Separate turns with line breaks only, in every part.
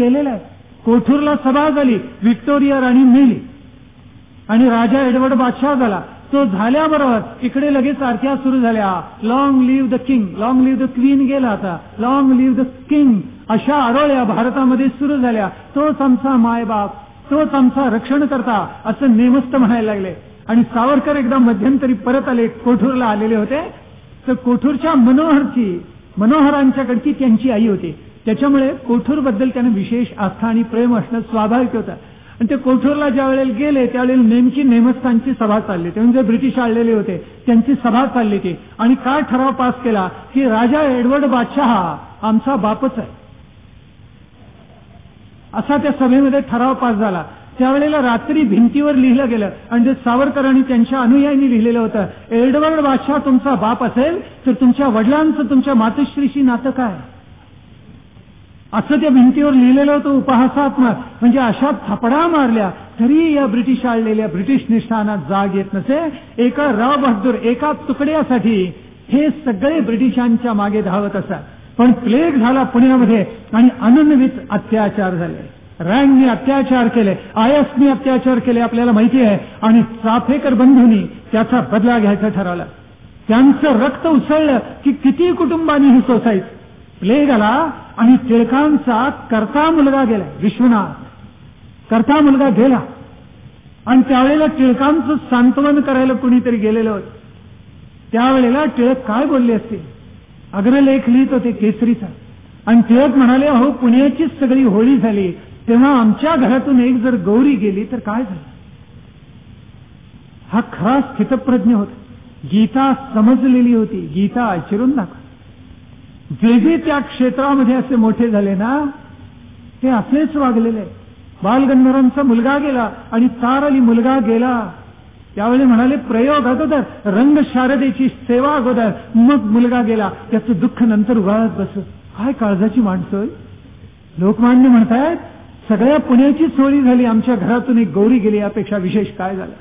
केलेलं आहे. कोठूरला सभा झाली, व्हिक्टोरिया राणी मेली आणि राजा एडवर्ड बादशाह झाला. तो झाल्याबरोबर इकडे लगेच आरत्या सुरू झाल्या. Long live the king, long live the queen गेला आता, लॉंग लिव्ह द किंग, अशा आरोळ्या भारतामध्ये सुरू झाल्या. तोच आमचा मायबाप, तोच आमचा रक्षणकर्ता, असं नेमस्त म्हणायला लागले. आणि सावरकर एकदा मध्यंतरी परत आले, कोठूरला आलेले होते. तर कोठूरच्या मनोहरांच्याकडची त्यांची आई होती. त्याच्यामुळे कोठूरबद्दल त्यांना विशेष आस्था आणि प्रेम असणं स्वाभाविक होतं. आणि ते कोठूरला ज्या वेळेला गेले त्यावेळेला नेमकी नेमस्थांची सभा चालली होती. म्हणजे ब्रिटिश आलेले होते त्यांची सभा चालली होती. आणि काय ठराव पास केला की राजा एडवर्ड बादशाह आमचा बापच आहे, असा त्या सभेमध्ये ठराव पास झाला. त्यावेळेला रात्री भिंतीवर लिहिलं गेलं आणि ते सावरकरांनी त्यांच्या अनुयायांनी लिहिलेलं होतं, एडवर्ड बादशाह तुमचा बाप असेल तर तुमच्या वडिलांचं तुमच्या मातोश्रीशी नातं काय, असं त्या भिंतीवर लिहिलेलं होतं उपहासात्मक. म्हणजे अशा थपडा मारल्या तरी या ब्रिटिश आलेल्या ब्रिटिश निष्ठानात जाग येत नसे. एका राव बहादूर एका तुकड्यासाठी हे सगळे ब्रिटिशांच्या मागे धावत असतात. पण प्लेग झाला पुण्यामध्ये आणि अनन्वित अत्याचार झाले. रँगने अत्याचार केले, आयसने अत्याचार केले, आपल्याला माहिती आहे. आणि चाफेकर बंधूंनी त्याचा बदला घ्यायचा ठरवला. त्यांचं रक्त उसळलं की किती कुटुंबांनी ही सोसायची. प्लेग आला आणि टिळकांचा करता मुलगा गेला, विश्वनाथ करता मुलगा गेला. आणि त्यावेळेला टिळकांचं सांत्वन करायला कुणीतरी गेलेलं होतं. त्यावेळेला टिळक काय बोलले असतील, अग्रलेख लिहित होते केसरीचा. आणि टिळक म्हणाले, अहो पुण्याचीच सगळी होळी झाली, तेव्हा आमच्या घरातून एक जर गौरी गेली तर काय झालं. हा खरा स्थितप्रज्ञ होता. गीता समजलेली होती, गीता आचरून दाखव. जे जे त्या क्षेत्रामध्ये असे मोठे झाले ना ते असेच वागलेले. बालगंधर्वांचा मुलगा गेला आणि तार अली मुलगा गेला. त्यावेळी म्हणाले प्रयोग अगोदर, रंग शारदेची सेवा अगोदर, मग मुलगा गेला. त्याचं दुःख नंतर उगाळत बसत. काय काळजाची माणसं. लोकमान्य म्हणतायत सगळ्या पुण्याचीच होळी झाली, आमच्या घरातून एक गौरी गेली, यापेक्षा विशेष काय झालं.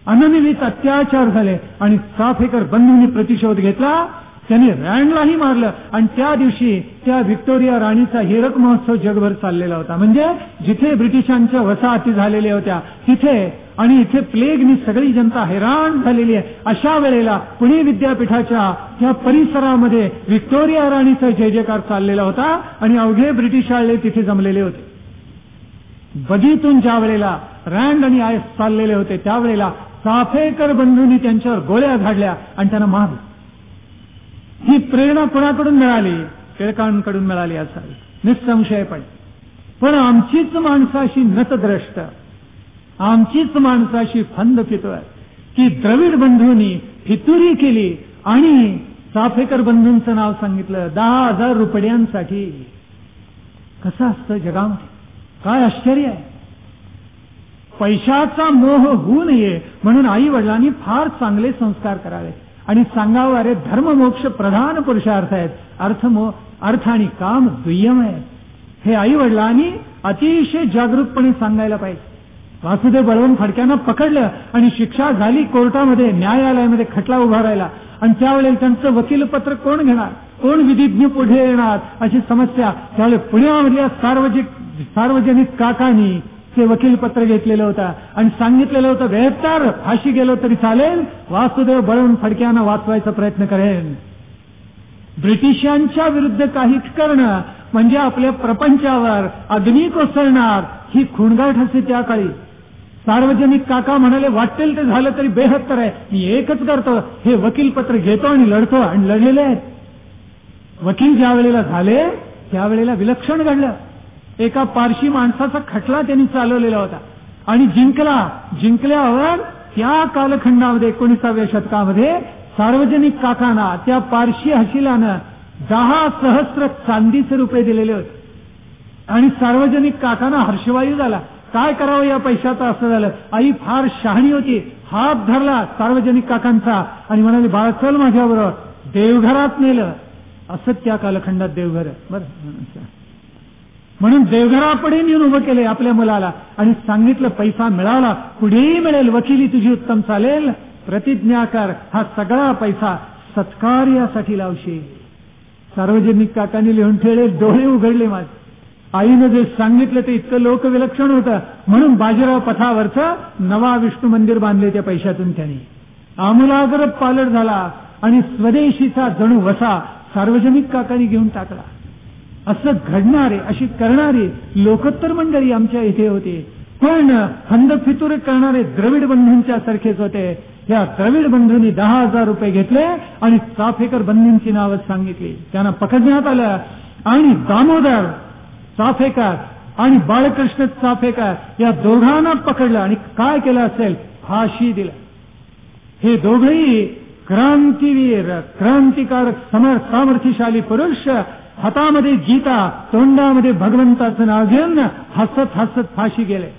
अनन्वित अत्याचार झाले आणि चाफेकर बंधूंनी प्रतिशोध घेतला. त्यांनी रँडलाही मारलं. आणि त्या दिवशी त्या व्हिक्टोरिया राणीचा हीरक महोत्सव जगभर चाललेला होता. म्हणजे जिथे ब्रिटिशांच्या वसाहती झालेल्या होत्या तिथे, आणि इथे प्लेगनी सगळी जनता हैराण झालेली आहे. अशा वेळेला पुणे विद्यापीठाच्या त्या परिसरामध्ये व्हिक्टोरिया राणीचा जय जयकार चाललेला होता आणि अवघे ब्रिटिश आले तिथे जमलेले होते. बगीतून ज्या वेळेला रँड आणि आयस चाललेले होते त्यावेळेला चाफेकर बंधूंनी त्यांच्यावर गोळ्या झाडल्या आणि त्यांना मारलं. ही प्रेरणा कोणाकडून मिळाली? टिळकांकडून मिळाली असावी निसंशयपणे. पण आमचीच माणसाशी नतद्रष्ट, आमचीच माणसाशी फंद फितोय की द्रविड बंधूंनी फितुरी केली आणि चाफेकर बंधूंचं नाव सांगितलं 10,000 रुपयांसाठी. कसं असतं जगामध्ये, काय आश्चर्य आहे. पैशाचा मोह होऊ नये म्हणून आई वडिलांनी फार चांगले संस्कार करावे आणि सांगावं, अरे धर्म मोक्ष प्रधान पुरुषार्थ आहेत, अर्थ आणि काम दुय्यम आहे. हे आई वडिलांनी अतिशय जागरूकपणे सांगायला पाहिजे. वासुदेव बळवंत फडक्यांना पकडलं आणि शिक्षा झाली कोर्टामध्ये, न्यायालयामध्ये खटला उभा राहिला. आणि त्यावेळेला त्यांचं वकीलपत्र कोण घेणार, कोण विधिज्ञ पुढे येणार, अशी समस्या. त्यावेळेला पुण्यामधल्या सार्वजनिक काकांनी ते वकीलपत्र घेतलेलं होतं आणि सांगितलेलं होतं 72 फाशी गेलो तरी चालेल, वासुदेव बळवंत फडक्यांना वाचवायचा प्रयत्न करेन. ब्रिटिशांच्या विरुद्ध काही करणं म्हणजे आपल्या प्रपंचावर अग्नी कोसळणार ही खुणगाठ असते. त्या काळी सार्वजनिक काका म्हणाले, वाटेल ते झालं तरी बेहत्तर आहे, मी एकच करतो, हे वकीलपत्र घेतो आणि लढतो. आणि लढलेले आहेत. वकील ज्या वेळेला झाले त्यावेळेला विलक्षण घडलं. एका पारशी माणसाचा खटला त्यांनी चालवलेला होता आणि जिंकल्यावर त्या कालखंडामध्ये 19व्या शतकामध्ये सार्वजनिक काकांना त्या पारशी हशिलानं 10,000 चांदीचे रुपये दिलेले होते. आणि सार्वजनिक काकांना हर्षवायू झाला, काय करावं या पैशाचं. असं झालं. आई फार शहाणी होती, हात धरला सार्वजनिक काकांचा आणि म्हणाले, बाळा चल माझ्याबरोबर. देवघरात नेलं. असं त्या कालखंडात देवघर बरं. म्हणून देवघरापुढे नेऊन उभं केले आपल्या मुलाला आणि सांगितलं, पैसा मिळाला, पुढेही मिळेल, वकिली तुझी उत्तम चालेल, प्रतिज्ञा कर, हा सगळा पैसा सत्कार्यासाठी लावशील. सार्वजनिक काकांनी लिहून ठेवले, डोळे उघडले माझे. आईनं जे सांगितलं ते इतकं लोकविलक्षण होतं म्हणून बाजीराव पथावरचं नवा विष्णू मंदिर बांधले त्या पैशातून त्यांनी. आमूलाग्र पालट झाला आणि स्वदेशीचा जणू वसा सार्वजनिक काकांनी घेऊन टाकला. असं घडणारे, अशी करणारी लोकोत्तर मंडळी आमच्या इथे होती. पण हंदफितुरे करणारे द्रविड बंधूंच्या सारखेच होते. या द्रविड बंधूंनी 10,000 रुपये घेतले आणि चाफेकर बंधूंची नावं सांगितली. त्यांना पकडण्यात आलं आणि दामोदर चाफेकर आणि बाळकृष्ण चाफेकर या दोघांना पकडलं आणि काय केलं असेल, फाशी दिला. हे दोघेही क्रांतीवीर, क्रांतिकारक, सामर्थ्यशाली पुरुष हातामध्ये गीता, तोंडामध्ये भगवंताचं नाव घेऊन हसत हसत फाशी गेले.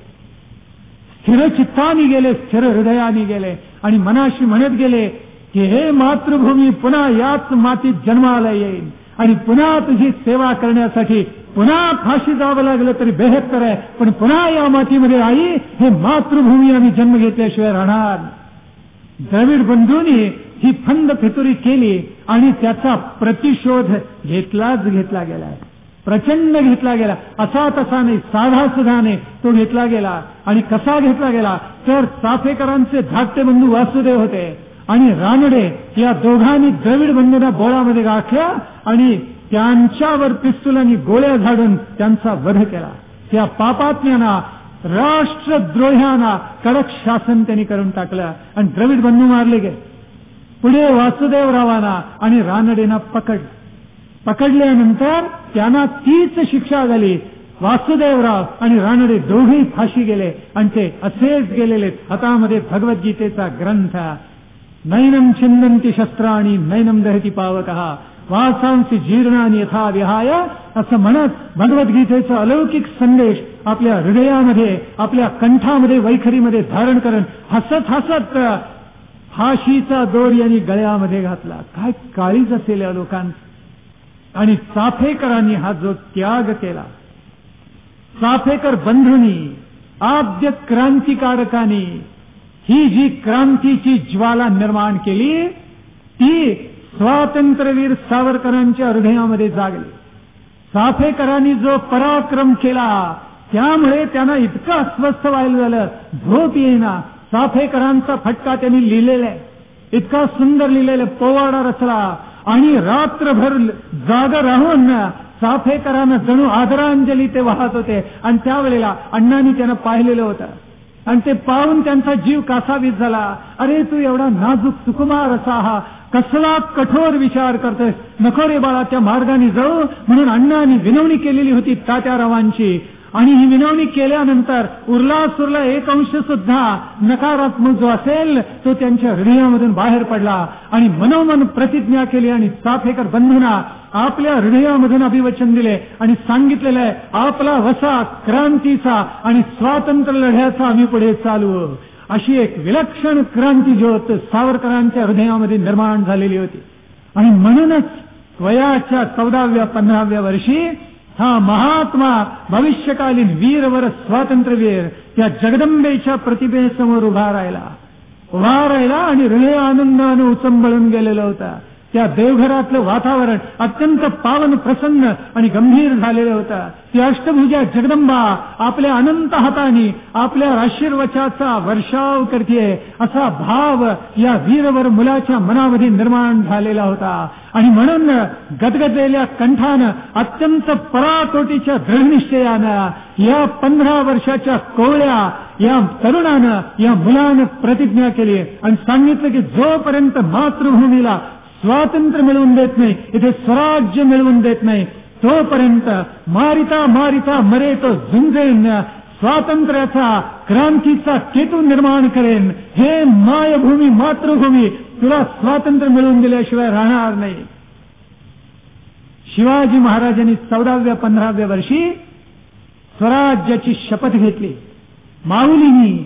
स्थिर चित्तानी गेले, स्थिर हृदयाने गेले आणि मनाशी म्हणत गेले की हे मातृभूमी, पुन्हा याच मातीत जन्माला येईल आणि पुन्हा तुझी सेवा करण्यासाठी पुन्हा फाशी जावं लागलं तरी बेहत्तर आहे, पण पुन्हा या मातीमध्ये आई, हे मातृभूमी आम्ही जन्म घेतल्याशिवाय राहणार. द्रविड बंधूंनी ही फंद फितुरी केली आणि त्याचा प्रतिशोध घेतला गेला. प्रचंड घेतला गेला. असा तसा नाही, साधा सुद्धा नाही, तो घेतला गेला. आणि कसा घेतला गेला तर चाफेकरांचे धाकटे बंधू वासुदेव होते आणि रानडे या दोघांनी द्रविड बंधूंना बोळामध्ये गाठल्या आणि त्यांच्यावर पिस्तुलांनी गोळ्या झाडून त्यांचा वध केला. त्या पापात्म्यांना, राष्ट्रद्रोह्यांना कडक शासन त्यांनी करून टाकलं आणि द्रविड बंधू मारले गेले. पुढे वासुदेवरावांना आणि रानडेंना पकडल्यानंतर त्यांना तीच शिक्षा झाली. वासुदेवराव आणि रानडे दोघेही फाशी गेले आणि ते असेच गेलेले. हातामध्ये भगवद्गीतेचा ग्रंथ, नैनम छिंदन्ति शस्त्राणि नैनम दहति पावकः वासांसी जीर्णानि यथा विहाय, असं म्हणत भगवद्गीतेचा अलौकिक संदेश आपल्या हृदयामध्ये, आपल्या कंठामध्ये, वैखरीमध्ये धारण करून हसत हसत फाशीचा दोर यांनी गळ्यामध्ये घातला. काय काळीज असेल या लोकांचं. आणि चाफेकरांनी हा जो त्याग केला, चाफेकर बंधूंनी, आद्य क्रांतिकारकांनी ही जी क्रांतीची ज्वाला निर्माण केली, ती स्वातंत्र्यवीर सावरकरांच्या हृदयामध्ये जागली. चाफेकरांनी जो पराक्रम केला त्यामुळे त्यांना इतकं अस्वस्थ व्हायला झालं, झोप येईना. चाफेकरांचा फटका त्यांनी लिहिलेला आहे, इतका सुंदर लिहिलेला, पोवाडा रचला आणि रात्रभर जागा राहून चाफेकरांना जणू आदरांजली ते वाहत होते. आणि त्यावेळेला अण्णांनी त्यांना पाहिलेलं होतं आणि ते पाहून त्यांचा जीव कासावीस झाला. अरे तू एवढा नाजूक सुकुमार असा हा कसला कठोर विचार करतोय, नको रे बाळा त्या मार्गाने जाऊ. म्हणून अण्णांनी विनवणी केलेली होती तात्यारावांची आणि ही विनवणी केल्यानंतर उरला सुरला एक अंश सुद्धा नकारात्मक जो असेल तो त्यांच्या हृदयामधून बाहेर पडला आणि मनोमन प्रतिज्ञा केली आणि चाफेकर बंधूंना आपल्या हृदयामधून अभिवचन दिले आणि सांगितलेलं आहे, आपला वसा क्रांतीचा आणि स्वातंत्र्य लढ्याचा आम्ही पुढे चालू. अशी एक विलक्षण क्रांती ज्योत सावरकरांच्या हृदयामध्ये निर्माण झालेली होती. आणि म्हणूनच वयाच्या 14व्या 15व्या वर्षी हा महात्मा भविष्यकालीन वीरवर स्वातंत्र्यवीर त्या जगदंबेच्या प्रतिभेसमोर उभा राहिला आणि हृदय आनंदाने उचंबळून गेलेला होता. त्या देवघरातलं वातावरण अत्यंत पावन, प्रसन्न आणि गंभीर झालेलं होतं. ती अष्टभुजा जगदंबा आपल्या अनंत हाताने आपल्या आशीर्वादाचा वर्षाव करते असा भाव या वीरवर मुलाच्या मनामध्ये निर्माण झालेला होता. आणि म्हणून गदगदलेल्या कंठानं, अत्यंत पराकोटीच्या दृढनिश्चयानं या 15 वर्षाच्या कोवळ्या या तरुणानं, या मुलानं प्रतिज्ञा केली आणि सांगितलं की जोपर्यंत मातृभूमीला स्वातंत्र्य मिळवून देत नाही, इथे स्वराज्य मिळवून देत नाही, तोपर्यंत मारिता मारिता मरे तो झुंजेन, स्वातंत्र्याचा, क्रांतीचा केतू निर्माण करेन. हे मायभूमी, मातृभूमी, तुला स्वातंत्र्य मिळवून दिल्याशिवाय राहणार नाही. शिवाजी महाराजांनी 14व्या 15व्या वर्षी स्वराज्याची शपथ घेतली. माऊलींनी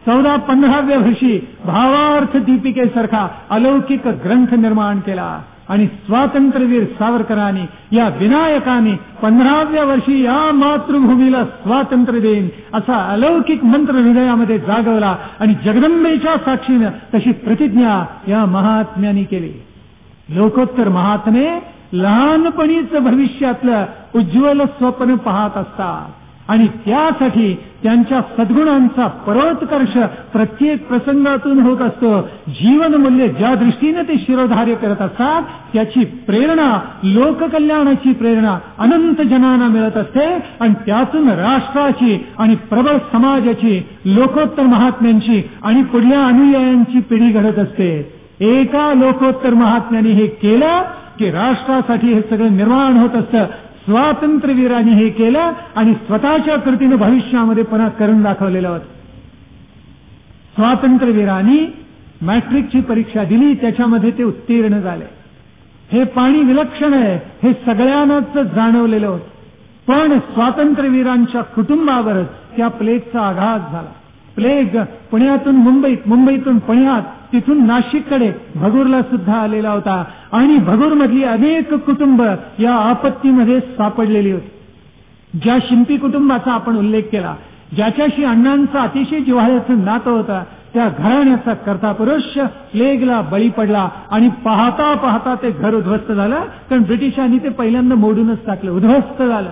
14-15व्या वर्षी भावार्थ दीपिकेसारखा अलौकिक ग्रंथ निर्माण केला आणि स्वातंत्र्यवीर सावरकरांनी, या विनायकांनी 15व्या वर्षी या मातृभूमीला स्वातंत्र्य देईन असा अलौकिक मंत्र हृदयामध्ये जागवला आणि जगदंबेच्या साक्षीनं तशी प्रतिज्ञा या महात्म्यांनी केली. लोकोत्तर महात्मे लहानपणीच भविष्यातलं उज्ज्वल स्वप्न पाहत असतात आणि त्यासाठी त्यांच्या सद्गुणांचा परोत्कर्ष प्रत्येक प्रसंगातून होत असतो. जीवनमूल्य ज्या दृष्टीने ते शिरोधार्य करत असतात त्याची प्रेरणा, लोककल्याणाची प्रेरणा अनंत जनांना मिळत असते आणि त्यातून राष्ट्राची आणि प्रबळ समाजाची, लोकोत्तर महात्म्यांची आणि पुढल्या अनुयायांची पिढी घडत असते. एका लोकोत्तर महात्म्याने हे केलं की राष्ट्रासाठी हे सगळं निर्माण होत असतं. स्वातंत्र्यवीरांनी हे केलं आणि स्वतःच्या कृतीनं भविष्यामध्ये पुन्हा करून दाखवलेलं होतं. स्वातंत्र्यवीरांनी मॅट्रिकची परीक्षा दिली, त्याच्यामध्ये ते उत्तीर्ण झाले. हे पाणी विलक्षण आहे हे सगळ्यांनाच जाणवलेलं होतं. पण स्वातंत्र्यवीरांच्या कुटुंबावरच त्या प्लेगचा आघात झाला. प्लेग पुण्यातून मुंबईत, मुंबईतून पुण्यात, तिथून नाशिककडे भगूरला सुद्धा आलेला होता आणि भगूरमधली अनेक कुटुंब या आपत्तीमध्ये सापडलेली होती. ज्या शिंपी कुटुंबाचा आपण उल्लेख केला, ज्याच्याशी अण्णांचं अतिशय जिव्हाळ्याचं नातं होतं, त्या घराण्याचा कर्ता पुरुष प्लेगला बळी पडला आणि पाहता पाहता ते घर उद्ध्वस्त झालं. कारण ब्रिटिशांनी ते पहिल्यांदा मोडूनच टाकलं, उद्ध्वस्त झालं.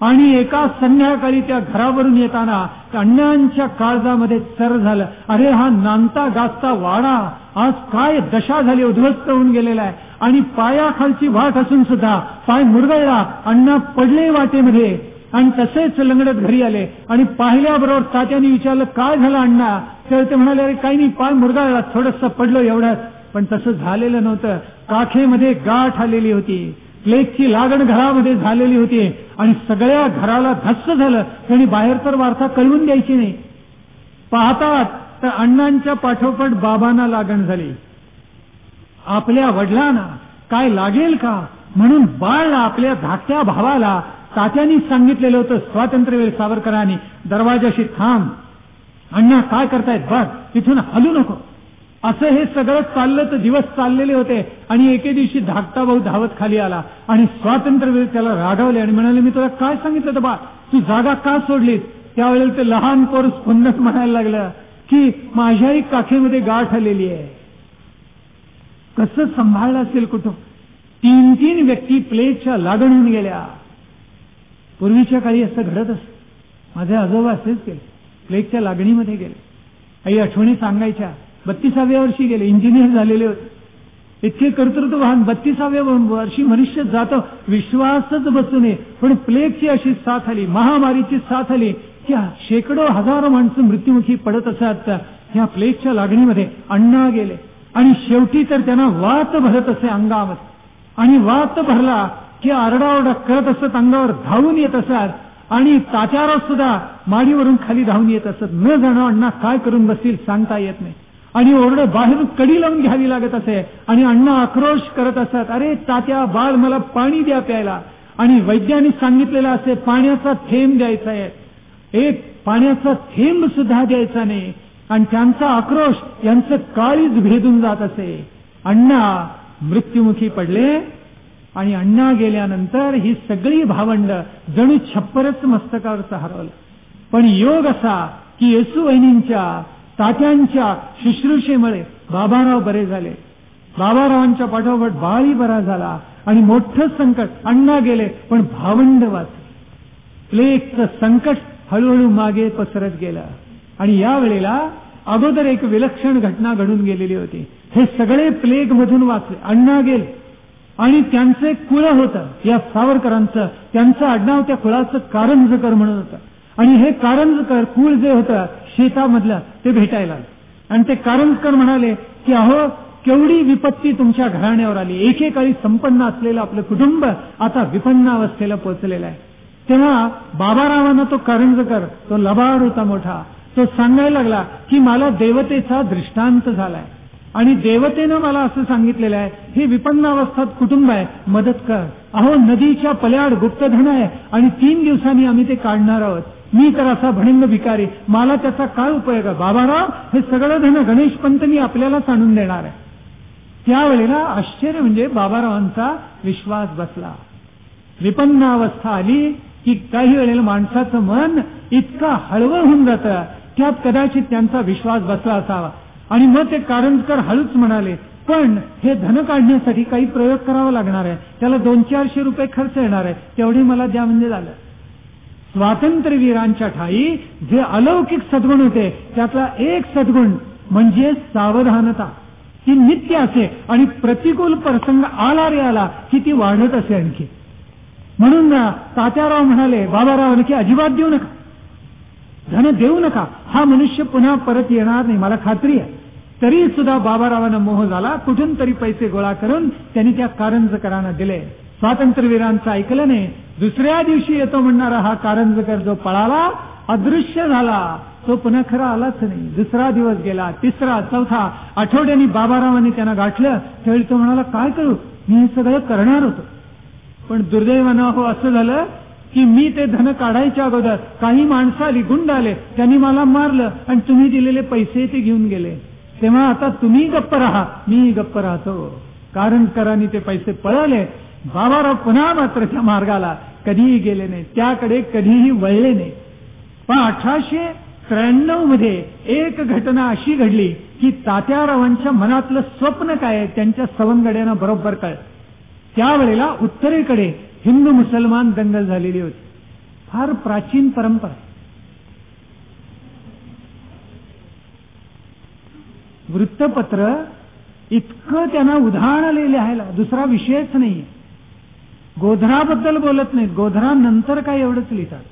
आणि एका संध्याकाळी त्या घरावरून येताना अण्णांच्या काळजामध्ये चर झालं. अरे हा नांदता गाजता वाडा आज काय दशा झाली, उद्ध्वस्त होऊन गेलेला आहे आणि पायाखालची वाट असून सुद्धा पाय मुरगळला. अण्णा पडले वाटेमध्ये आणि तसेच लंगडत घरी आले आणि पाहिल्याबरोबर तात्याने विचारलं काय झालं अण्णा, तर ते म्हणाले अरे काही नाही, पाय मुरगळला, थोडंसं पडलो एवढंच. पण तसं झालेलं नव्हतं. काखेमध्ये गाठ आलेली होती, प्लेगची लागण घरामध्ये झालेली होती आणि सगळ्या घराला धस्स झालं. त्यांनी बाहेर तर वार्ता कळवून द्यायची नाही. पाहतात तर अण्णांच्या पाठोपाठ बाबांना लागण झाली. आपल्या वडिलांना काय लागेल का म्हणून बाळला, आपल्या धाकट्या भावाला तात्यांनी सांगितलेलं होतं. स्वातंत्र्यवीर सावरकरांनी दरवाजाशी थांब, अण्णा काय करतायत बघ, तिथून हलू नको. असं हे सगळं चाललं तर दिवस चाललेले होते आणि एके दिवशी धाकटा भाऊ धावत खाली आला आणि स्वातंत्र्यवीर त्याला रागावले आणि म्हणाले मी तुला काय सांगितलं होतं बा, तू जागा का सोडलीस. त्यावेळेला ते लहान पोर स्फुन्नत म्हणायला लागलं की माझ्याही काखेमध्ये गाठ आलेली आहे. कसं सांभाळलं असेल कुटुंब. 3 व्यक्ती प्लेगच्या लागण होऊन गेल्या. पूर्वीच्या काळी असं घडत असत. माझे आजोबा असेच गेले, प्लेगच्या लागणीमध्ये गेले. काही आठवणी सांगायच्या. 32व्या वर्षी गेले, इंजिनियर झालेले होते. इतके कर्तृत्ववान 32व्या वर्षी मनुष्य जातो, विश्वासच बसू नये. पण प्लेगची अशी साथ आली, महामारीची साथ आली की शेकडो हजारो माणसं मृत्युमुखी पडत असत. ह्या प्लेगच्या लागणीमध्ये अण्णा गेले आणि शेवटी तर त्यांना वात भरत असे अंगामध्ये आणि वात भरला की आरडाओरडा करत असत, अंगावर धावून येत असत आणि तात्याराव सुद्धा माडीवरून खाली धावून येत असत. न जाणं अण्णा काय करून बसतील सांगता येत नाही आणि ओरडे बाहेरून कडी लावून घ्यावी लागत असे आणि अण्णा आक्रोश करत असत, अरे तात्या बाळ मला पाणी द्या प्यायला. आणि वैद्यांनी सांगितलेलं असे पाण्याचा थेंब द्यायचा आहे, एक पाण्याचा थेंब सुद्धा द्यायचा नाही. आणि त्यांचा आक्रोश यांचं काळीज भेदून जात असे. अण्णा मृत्युमुखी पडले आणि अण्णा गेल्यानंतर ही सगळी भावंड जणू छप्परच मस्तकावरचं हरवलं. पण योग असा की येसूवहिनींच्या तात्यांच्या शुश्रूषेमुळे बाबाराव बरे झाले. बाबारावांच्या पाठोपाठ बाळी बरा झाला आणि मोठं संकट, अण्णा गेले पण भावंड वाचले. प्लेगचं संकट हळूहळू मागे पसरत गेलं आणि यावेळेला अगोदर एक विलक्षण घटना घडून गेलेली होती. हे सगळे प्लेग मधून वाचले. अण्णा गेले आणि त्यांचे कुळ होतं या सावरकरांचं, त्यांचं आडनाव त्या कुळाचं कारंजकर म्हणून होतं. आणि हे कारंजकर कुळ जे होतं शेतामधलं ते भेटायला आणि ते कारंजकर म्हणाले की अहो केवढी विपत्ती तुमच्या घराण्यावर आली. एकेकाळी संपन्न असलेलं आपलं कुटुंब आता विपन्नावस्थेला पोहोचलेलं आहे. तेव्हा बाबारावांना तो कारंजकर, तो लबाड होता मोठा, तो सांगायला लागला की मला देवतेचा दृष्टांत झालाय आणि देवतेनं मला असं सांगितलेलं आहे हे विपन्नावस्थात कुटुंब आहे, मदत कर. अहो नदीच्या पल्याड गुप्तधन आहे आणि 3 दिवसांनी आम्ही ते काढणार आहोत. मी तर असा भणंग भिकारी, मला त्याचा काय उपयोग आहे. बाबाराव हे सगळं धन गणेश पंतनी आपल्यालाच आणून देणार आहे. त्यावेळेला आश्चर्य म्हणजे बाबारावांचा विश्वास बसला. विपन्नावस्था आली की काही वेळेला माणसाचं मन इतका हळवं होऊन जातं, त्यात कदाचित त्यांचा विश्वास बसला असावा. आणि मग ते कारंजकर हळूच म्हणाले पण हे धन काढण्यासाठी काही प्रयोग करावा लागणार आहे, त्याला 200-400 रुपये खर्च येणार आहे, तेवढे मला द्या म्हणजे झालं. स्वातंत्र्यवीरांच्या ठाई जे अलौकिक सद्गुण होते त्यातला एक सद्गुण म्हणजे सावधानता. ती नित्य असे आणि प्रतिकूल प्रसंग आला रे आला की ती वाढत असे आणखी. म्हणून तात्याराव म्हणाले बाबाराव आणखी अजिबात देऊ नका, धन देऊ नका, हा मनुष्य पुन्हा परत येणार नाही मला खात्री आहे. तरी सुद्धा बाबारावांना मोह झाला, कुठून तरी पैसे गोळा करून त्यांनी त्या कारंजकरांना दिले. स्वातंत्र्यवीरांचं ऐकलं नाही. दुसऱ्या दिवशी येतो म्हणणारा हा कारंजकर जो पळाला अदृश्य झाला तो पुन्हा खरा आलाच नाही. दुसरा दिवस गेला, तिसरा, चौथा, आठवड्यानी बाबारावांनी त्यांना गाठलं. त्यावेळी तो म्हणाला काय करू, मी हे सगळं करणार होतो, पण दुर्दैवानं हो असं झालं की मी ते धन काढायच्या अगोदर काही माणसं आली, गुंड आले, त्यांनी मला मारलं आणि तुम्ही दिलेले पैसे ते घेऊन गेले. तेव्हा आता तुम्ही गप्प राहा, मी गप्प राहतो. कारंजकरांनी ते पैसे पळवले. बाबाराव पुन्हा मात्र त्या मार्गाला कधीही गेले नाही, त्याकडे कधीही वळले नाही. पण 1893 मध्ये एक घटना अशी घडली की तात्यारावांच्या मनातलं स्वप्न काय त्यांच्या सवंगड्यांना बरोबर कळलं. त्यावेळेला उत्तरेकडे हिंदू मुसलमान दंगल झालेली होती. फार प्राचीन परंपरा. वृत्तपत्र इतकं त्यांना उदाहरण लिहायला दुसरा विषयच नाही. गोधराबद्दल बोलत नाहीत, गोधरा नंतर काय एवढंच लिहितात.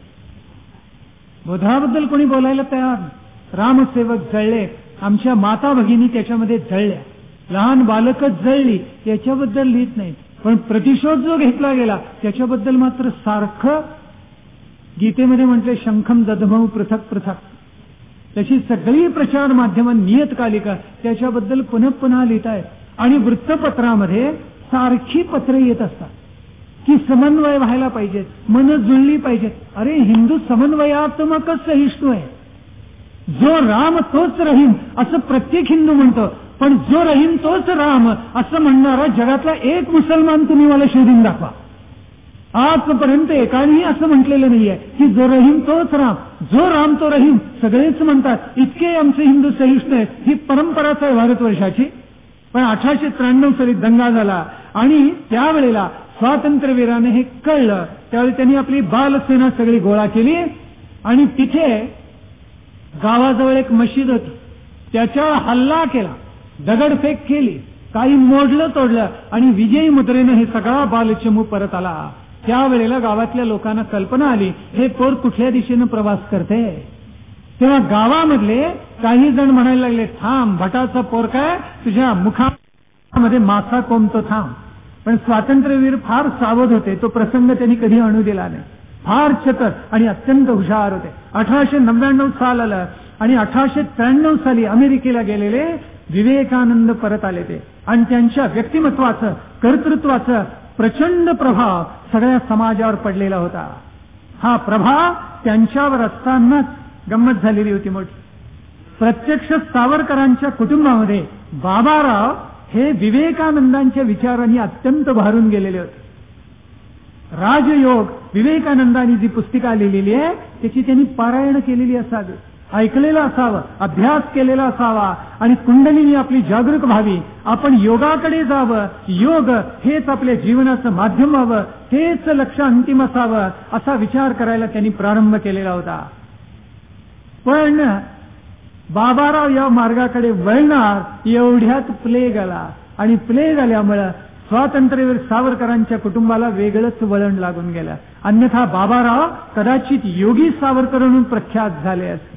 गोधराबद्दल कोणी बोलायला तयार नाही. रामसेवक जळले, आमच्या माता भगिनी त्याच्यामध्ये जळल्या, लहान बालकच जळली, याच्याबद्दल लिहित नाहीत. पण प्रतिशोध जो घेतला गेला त्याच्याबद्दल मात्र सारखं गीतेमध्ये म्हटले शंखम दधमऊ पृथक पृथक. तशी सगळी प्रचार माध्यम नियतकालिका त्याच्याबद्दल पुन्हा पुन्हा लिहित आहेत. आणि वृत्तपत्रामध्ये सारखी पत्र येत असतात की समन्वय व्हायला पाहिजेत, मन जुळली पाहिजेत. अरे हिंदू समन्वयात्मकच सहिष्णू आहे. जो राम तोच रहीम असं प्रत्येक हिंदू म्हणतो, पण जो रहीम तोच राम असं म्हणणारा जगातला एक मुसलमान तुम्ही मला शोधून दाखवा. आजपर्यंत एकानेही असं म्हटलेलं नाहीये की जो रहीम तोच राम, जो राम तो रहीम सगळेच म्हणतात. इतके आमचे हिंदू सहिष्णू आहेत. ही परंपराच आहे भारतवर्षाची. पण 1893 साली दंगा झाला आणि त्यावेळेला स्वातंत्र्यवीराने हे कळलं. त्यावेळी त्यांनी आपली बालसेना सगळी गोळा केली आणि तिथे गावाजवळ एक मशीद होती, त्याच्यावर हल्ला केला, दगडफेक केली, काही मोडलं तोडलं आणि विजयी मुद्रेनं हे सगळा बालचमू परत आला. त्यावेळेला गावातल्या लोकांना कल्पना आली हे पोर कुठल्या दिशेनं प्रवास करते. तेव्हा गावामधले काही जण म्हणायला लागले थांब, भटाचा पोर काय तुझ्या मुखामध्ये मासा कोंबतो थांब. पण स्वातंत्र्यवीर फार सावध होते, तो प्रसंग त्यांनी कधी आणू दिला नाही. फार चतुर आणि अत्यंत हुशार होते. 1899 साल आलं आणि 1893 साली अमेरिकेला गेलेले विवेकानंद परत आले ते आणि त्यांच्या व्यक्तिमत्वाचं कर्तृत्वाचं प्रचंड प्रभाव सगळ्या समाजावर पडलेला होता. हा प्रभाव त्यांच्यावर असतानाच गंमत झालेली होती मोठी. प्रत्यक्ष सावरकरांच्या कुटुंबामध्ये बाबाराव हे विवेकानंदांच्या विचारांनी अत्यंत भारून गेलेले होते. राजयोग विवेकानंदांनी जी पुस्तिका लिहिलेली आहे त्याची त्यांनी पारायण केलेली असावी, ऐकलेला असावं, अभ्यास केलेला असावा आणि कुंडलिनी आपली जागरूक व्हावी. आपण योगाकडे जावं, योग हेच आपल्या जीवनाचं माध्यम व्हावं, हेच लक्ष अंतिम असावं असा विचार करायला त्यांनी प्रारंभ केलेला होता. पण बाबाराव या मार्गाकडे वळणार एवढ्यात प्लेग आला आणि प्लेग आल्यामुळं स्वातंत्र्यवीर सावरकरांच्या कुटुंबाला वेगळंच वळण लागून गेलं. अन्यथा बाबाराव कदाचित योगी सावरकर म्हणून प्रख्यात झाले असते.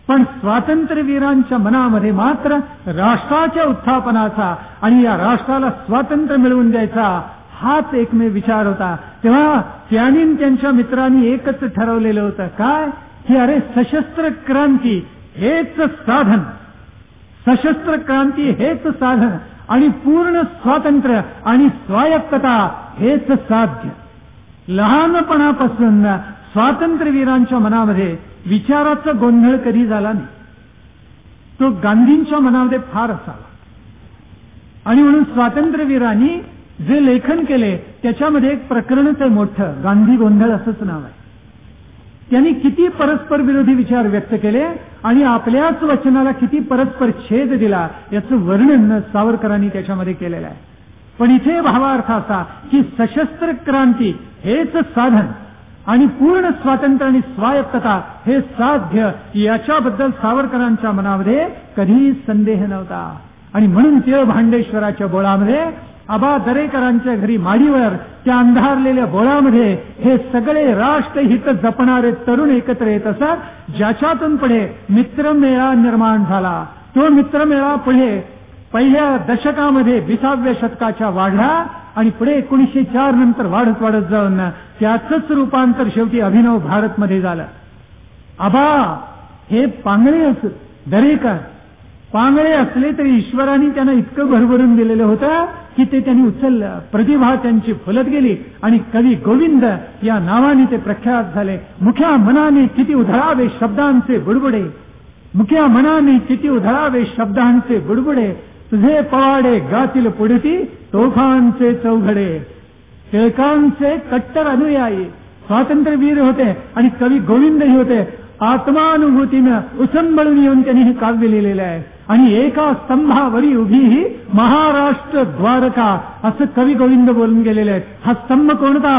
पण स्वातंत्र्यवीरांच्या मनामध्ये मात्र राष्ट्राच्या उत्थापनाचा आणि या राष्ट्राला स्वातंत्र्य मिळवून द्यायचा हाच एकमेव विचार होता. तेव्हा त्यांनी त्यांच्या मित्रांनी एकच ठरवलेलं होतं काय की अरे सशस्त्र क्रांती हेच साधन, सशस्त्र क्रांती हेच साधन आणि पूर्ण स्वातंत्र्य आणि स्वायत्तता हेच साध्य. लहानपणापासून स्वातंत्र्यवीरांच्या मनामध्ये विचाराचा गोंधळ कधी झाला नाही. तो गांधींच्या मनामध्ये फार असावा आणि म्हणून स्वातंत्र्यवीरांनी जे लेखन केले त्याच्यामध्ये एक प्रकरणच आहे मोठं, गांधी गोंधळ असंच नाव आहे. त्यांनी किती परस्पर विरोधी विचार व्यक्त केले आणि आपल्याच वचनाला किती परस्पर छेद दिला याचं वर्णन सावरकरांनी त्याच्यामध्ये केलेलं आहे. पण इथे भावार्थ असा की सशस्त्र क्रांती हेच साधन आणि पूर्ण स्वातंत्र्य आणि स्वायत्तता हे साध्य याच्याबद्दल सावरकरांच्या मनामध्ये कधीही संदेह नव्हता. आणि म्हणून टिळक भांडेश्वराच्या बोळामध्ये आबा दरेकरांच्या घरी माडीवर त्या अंधारलेल्या बोळामध्ये हे सगळे राष्ट्रहित जपणारे तरुण एकत्र येत असत, ज्याच्यातून पुढे मित्रमेळा निर्माण झाला. तो मित्रमेळा पुढे पहिल्या दशकामध्ये 20व्या शतकाच्या वाढला आणि पुढे 1904 नंतर वाढत वाढत जाऊन त्याचंच रूपांतर शेवटी अभिनव भारतमध्ये झालं. आबा हे पांगळे असत, दरेकर पांगळे असले तरी ईश्वराने त्यांना इतकं भरभरून दिलेलं होतं की ते त्यांनी उचललं. प्रतिभा त्यांची फुलत गेली आणि कवी गोविंद या नावाने ते प्रख्यात झाले. मुख्या मनाने किती उधळावे शब्दांचे बुडबुडे, मुख्या मनाने किती उधळावे शब्दांचे बुडबुडे, तुझे पवाडे गातील पुढती तोफांचे चौघडे. टिळकांचे कट्टर अनुयायी स्वातंत्र्यवीर होते आणि कवी गोविंदही होते. आत्मानुभूतीनं उसंबळून येऊन त्यांनी हे काव्य लिहिलेलं आहे. आणि एका स्तंभावरी उभी ही महाराष्ट्र द्वारका असं कवी गोविंद बोलून गेलेले आहेत. हा स्तंभ कोणता?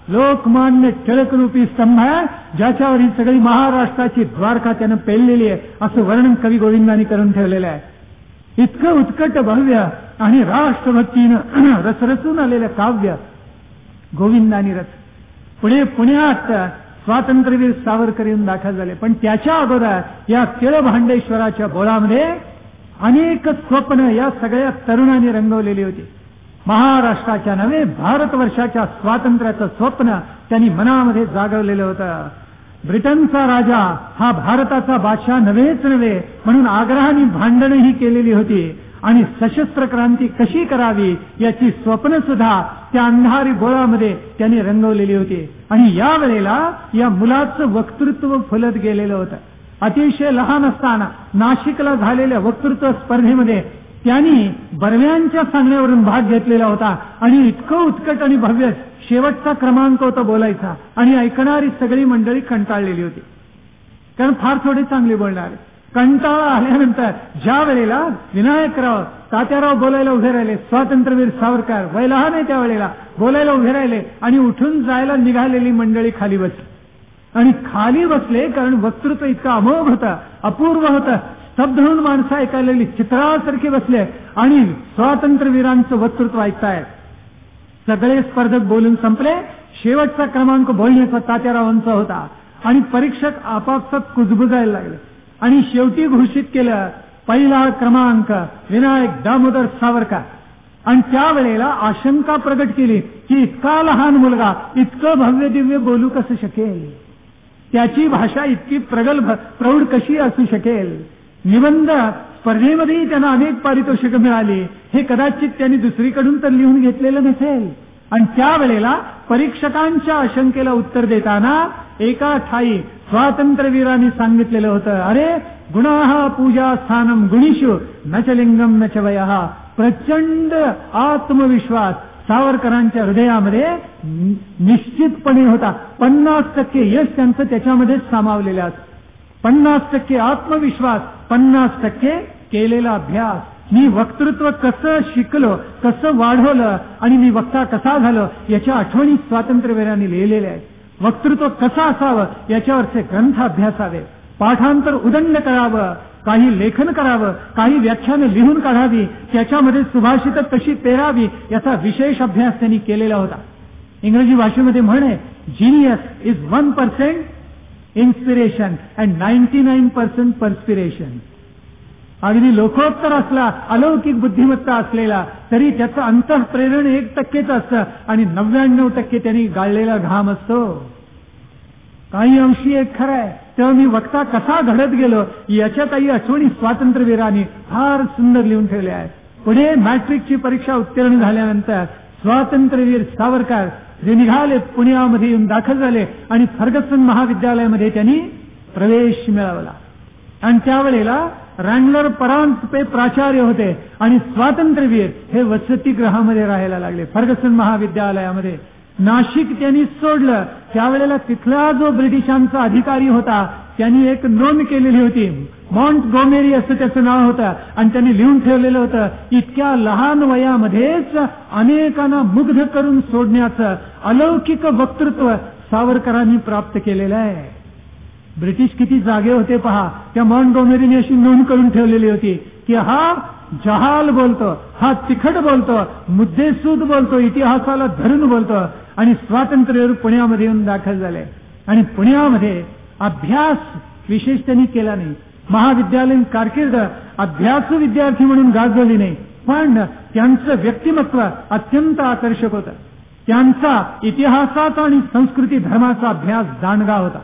लोकमान्य टिळकरूपी स्तंभ आहे, ज्याच्यावर ही सगळी महाराष्ट्राची द्वारका त्यानं पेललेली आहे असं वर्णन कवी गोविंदांनी करून ठेवलेलं आहे. इतकं उत्कट भव्य आणि राष्ट्रभक्तीनं रसरसून आलेलं काव्य गोविंदांनी रच. पुढे पुण्यात स्वातंत्र्यवीर सावरकर येऊन दाखल झाले. पण त्याच्या अगोदर या टिळक भांडेश्वराच्या बोळामध्ये अनेक स्वप्न या सगळ्या तरुणांनी रंगवलेली होती. महाराष्ट्राच्या नव्हे भारतवर्षाच्या स्वातंत्र्याचं स्वप्न त्यांनी मनामध्ये जागवलेलं होतं. ब्रिटनचा राजा हा भारताचा बादशाह नव्हेच नव्हे म्हणून आग्रहाने भांडणही केलेली होती आणि सशस्त्र क्रांती कशी करावी याची स्वप्न सुद्धा त्या अंधारी बोळामध्ये त्यांनी रंगवलेली होती. आणि या वेळेला या मुलाचं वक्तृत्व फुलत गेलेलं होतं. अतिशय लहान असताना नाशिकला झालेल्या वक्तृत्व स्पर्धेमध्ये त्यांनी बर्व्यांच्या सांगण्यावरून भाग घेतलेला होता आणि इतकं उत्कट आणि भव्य शेवटचा क्रमांक होता बोलायचा आणि ऐकणारी सगळी मंडळी कंटाळलेली होती, कारण फार थोडे चांगले बोलणारे. कंटाळा आल्यानंतर ज्या वेळेला विनायकराव तात्याराव बोलायला उभे राहिले, स्वातंत्र्यवीर सावरकर वय लहान आहे त्यावेळेला बोलायला उभे राहिले आणि उठून जायला निघालेली मंडळी खाली बसली. आणि खाली बसले कारण वक्तृत्व इतकं अमोघ होतं, अपूर्व होतं. स्तब्ध होऊन माणसं ऐकायला चित्रासारखे बसले आणि स्वातंत्र्यवीरांचं वक्तृत्व ऐकतायत. सगळे स्पर्धक बोलून संपले. शेवटचा क्रमांक बोलण्याचा तात्यारावांचा होता आणि परीक्षक आपापसात कुजबुजायला लागले आणि शेवटी घोषित केलं पहिला क्रमांक विनायक दामोदर सावरकर. आणि त्यावेळेला आशंका प्रगट केली की इतका लहान मुलगा इतकं भव्य दिव्य बोलू कसं शकेल, त्याची भाषा इतकी प्रगल्भ प्रौढ कशी असू शकेल. निबंध स्पर्धेमध्येही त्यांना अनेक पारितोषिकं मिळाली. हे कदाचित त्यांनी दुसरीकडून तर लिहून घेतलेलं नसेल. आणि त्यावेळेला परीक्षकांच्या आशंकेला उत्तर देताना एका ठाई स्वातंत्र्यवीरांनी सांगितलेलं होतं, अरे गुणाः पूजा स्थानम गुणीषु न च लिंगम न च वयः. प्रचंड आत्मविश्वास सावरकरांच्या हृदयामध्ये निश्चितपणे होता. 50% यश त्यांचं त्याच्यामध्ये सामावलेलं असतं. 50% आत्मविश्वास, 50% केलेला अभ्यास. मी वक्तृत्व कसं शिकलो, कसं वाढवलं आणि मी वक्ता कसा झालो याच्या आठवणी स्वातंत्र्यवीरांनी लिहिलेल्या आहेत. वक्तृत्व कसं असावं याच्यावरचे ग्रंथ अभ्यासावे, पाठांतर उदंड करावं, काही लेखन करावं, काही व्याख्यानं लिहून काढावी, त्याच्यामध्ये सुभाषित कशी पेरावी याचा विशेष अभ्यास त्यांनी केलेला होता. इंग्रजी भाषेमध्ये म्हणे, genius is 1% inspiration and 99% perspiration. अगदी लोकोत्तर असला, अलौकिक बुद्धिमत्ता असलेला तरी त्याचं अंतःप्रेरण 1%च असतं आणि 99% त्यांनी गाळलेला घाम असतो. काही अंशी एक खरं आहे. तेव्हा मी वक्ता कसा घडत गेलो याच्या काही आठवणी स्वातंत्र्यवीरांनी फार सुंदर लिहून ठेवल्या आहेत. पुढे मॅट्रिकची परीक्षा उत्तीर्ण झाल्यानंतर स्वातंत्र्यवीर सावरकर जे निघाले पुण्यामध्ये येऊन दाखल झाले आणि फर्गसन महाविद्यालयामध्ये त्यांनी प्रवेश मिळवला. आणि त्यावेळेला रँगलर परांजपे प्राचार्य होते आणि स्वातंत्र्यवीर हे वसतिगृहामध्ये राहायला लागले फर्गसन महाविद्यालयामध्ये. नाशिक त्यांनी सोडलं त्यावेळेला तिथला जो ब्रिटिशांचा अधिकारी होता त्यांनी एक नोंद केलेली होती. माउंट गोमेरी असं त्याचं नाव होतं आणि त्यांनी लिहून ठेवलेलं होतं, इतक्या लहान वयामध्येच अनेकांना मुग्ध करून सोडण्याचं अलौकिक वक्तृत्व सावरकरांनी प्राप्त केलेलं आहे. ब्रिटिश किती जागे होते पहा. त्या माउंट गोमेरीने अशी नोंद करून ठेवलेली होती की हा जहाल बोलतो, हा तिखट बोलतो, मुद्देसूद बोलतो, इतिहासाला धरून बोलतो. आणि स्वातंत्र्यवीर पुण्यामध्ये येऊन दाखल झाले आणि पुण्यामध्ये अभ्यास विशेष त्यांनी केला नाही. महाविद्यालयीन कारकीर्द अभ्यासू विद्यार्थी म्हणून गाजवली नाही, पण त्यांचं व्यक्तिमत्व अत्यंत आकर्षक होतं. त्यांचा इतिहासाचा आणि संस्कृती धर्माचा अभ्यास दांडगा होता.